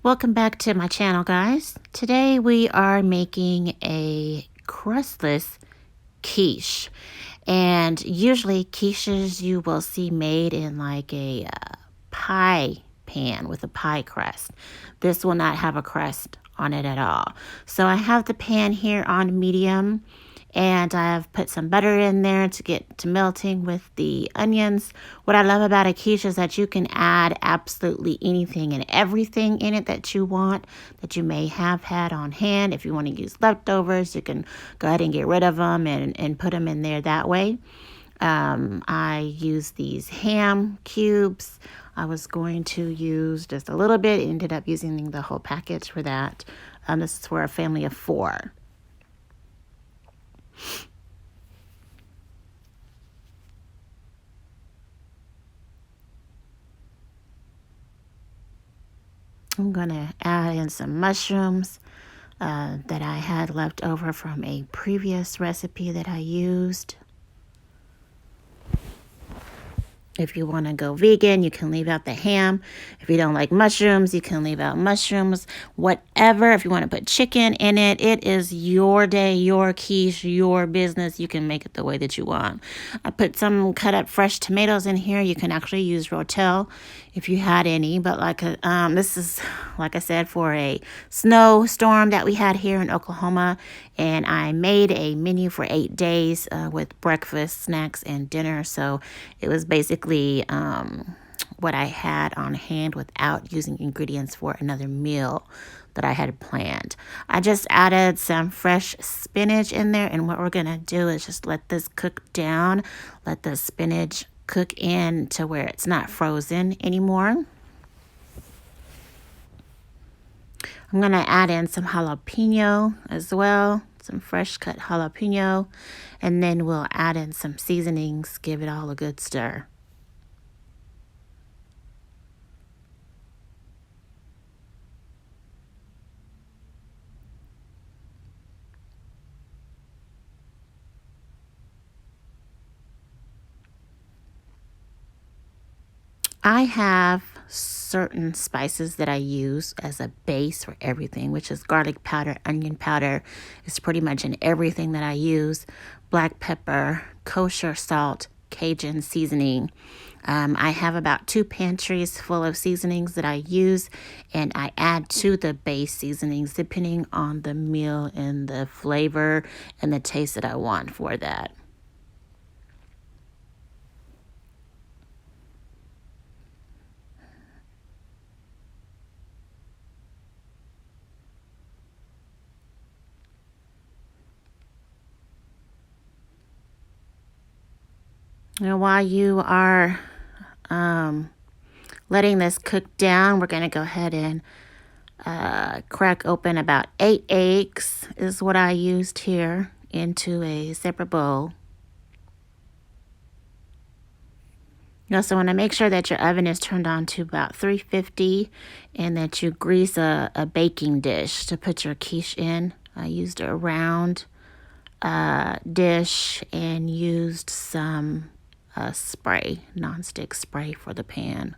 Welcome back to my channel, guys. Today we are making a crustless quiche. And usually quiches you will see made in like a pie pan with a pie crust. This will not have a crust on it at all. So I have the pan here on medium, and I've put some butter in there to get to melting with the onions. What I love about a quiche is that you can add absolutely anything and everything in it that you want, that you may have had on hand. If you want to use leftovers, you can go ahead and get rid of them and put them in there that way. I use these ham cubes. I was going to use just a little bit, ended up using the whole package for that. This is for a family of 4. I'm going to add in some mushrooms that I had left over from a previous recipe that I used. If you want to go vegan, you can leave out the ham. If you don't like mushrooms, you can leave out mushrooms. Whatever. If you want to put chicken in it, it is your day, your quiche, your business. You can make it the way that you want. I put some cut up fresh tomatoes in here. You can actually use rotel if you had any. But this is, like I said, for a snowstorm that we had here in Oklahoma. And I made a menu for 8 days with breakfast, snacks, and dinner. So it was basically what I had on hand without using ingredients for another meal that I had planned. I just added some fresh spinach in there. And what we're going to do is just let this cook down. Let the spinach cook in to where it's not frozen anymore. I'm going to add in some jalapeno as well, some fresh cut jalapeno, and then we'll add in some seasonings, give it all a good stir. I have certain spices that I use as a base for everything, which is garlic powder, onion powder. It's pretty much in everything that I use. Black pepper, kosher salt, Cajun seasoning. I have about 2 pantries full of seasonings that I use, and I add to the base seasonings depending on the meal and the flavor and the taste that I want for that. Now, while you are letting this cook down, we're going to go ahead and crack open about 8 eggs is what I used here into a separate bowl. You also want to make sure that your oven is turned on to about 350 and that you grease a baking dish to put your quiche in. I used a round dish and used some spray, nonstick spray for the pan.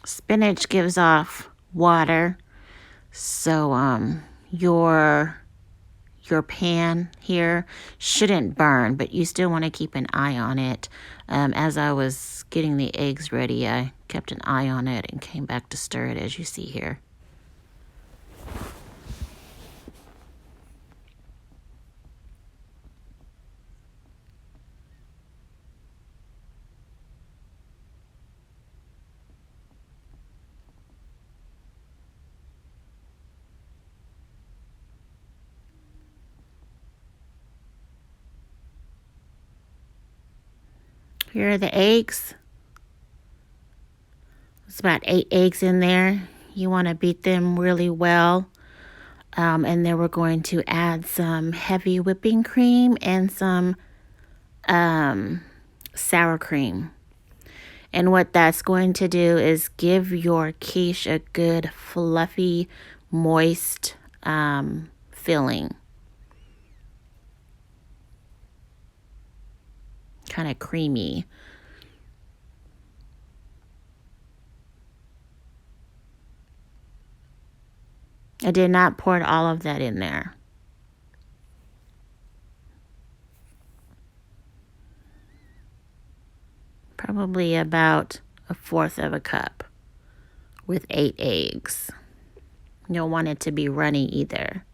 Spinach gives off water, so your pan here shouldn't burn, but you still want to keep an eye on it. As I was getting the eggs ready, I kept an eye on it and came back to stir it, as you see here. Here are the eggs. It's about 8 eggs in there. You want to beat them really well. And then we're going to add some heavy whipping cream and some sour cream. And what that's going to do is give your quiche a good, fluffy, moist filling. Kind of creamy. I did not pour all of that in there. Probably about 1/4 of a cup with 8 eggs. You don't want it to be runny either.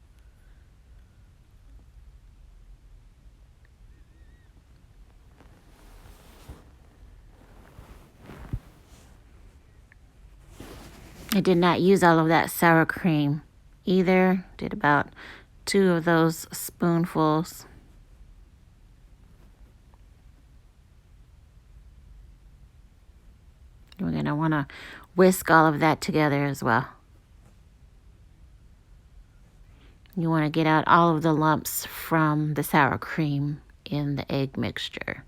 I did not use all of that sour cream either. Did about 2 of those spoonfuls. We're going to want to whisk all of that together as well. You want to get out all of the lumps from the sour cream in the egg mixture.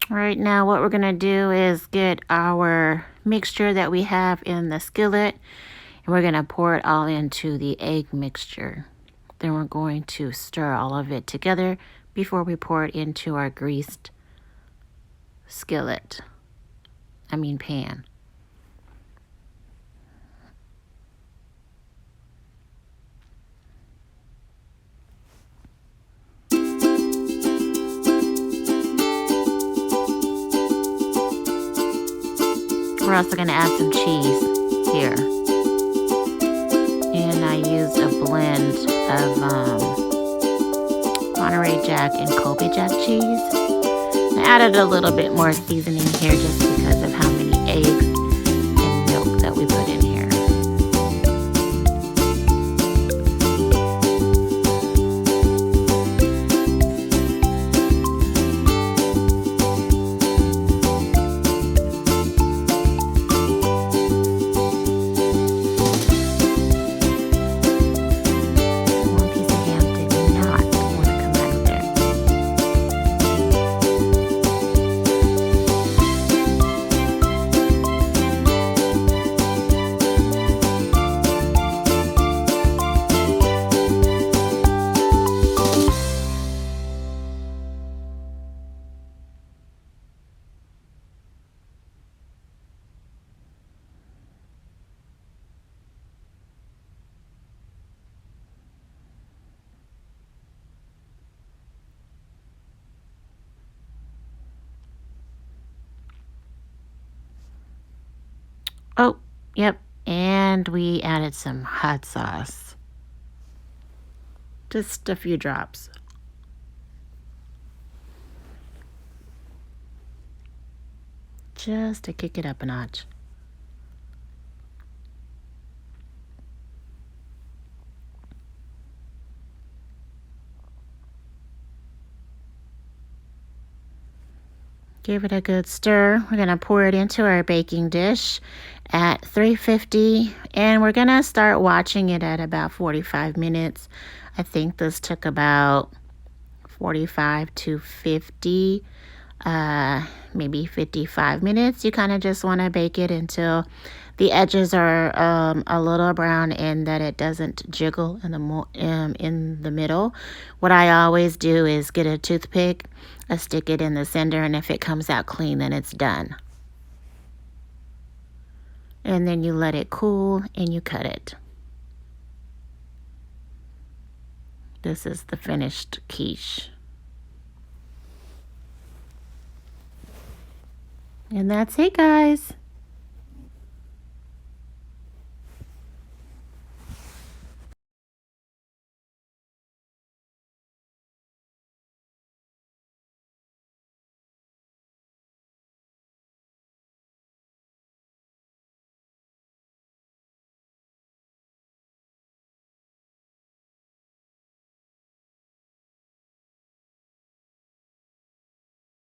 Right now, what we're going to do is get our mixture that we have in the skillet, and we're going to pour it all into the egg mixture. Then we're going to stir all of it together before we pour it into our greased pan. We're also going to add some cheese here. And I used a blend of Monterey Jack and Colby Jack cheese. I added a little bit more seasoning here just because of how many eggs and milk that we put in here. Oh, yep, and we added some hot sauce. Just a few drops. Just to kick it up a notch. Give it a good stir. We're going to pour it into our baking dish at 350, and we're going to start watching it at about 45 minutes. I think this took about 45 to 50, maybe 55 minutes. You kind of just want to bake it until the edges are a little brown and that it doesn't jiggle in the middle. What I always do is get a toothpick, I stick it in the center, and if it comes out clean, then it's done. And then you let it cool and you cut it. This is the finished quiche. And that's it, guys.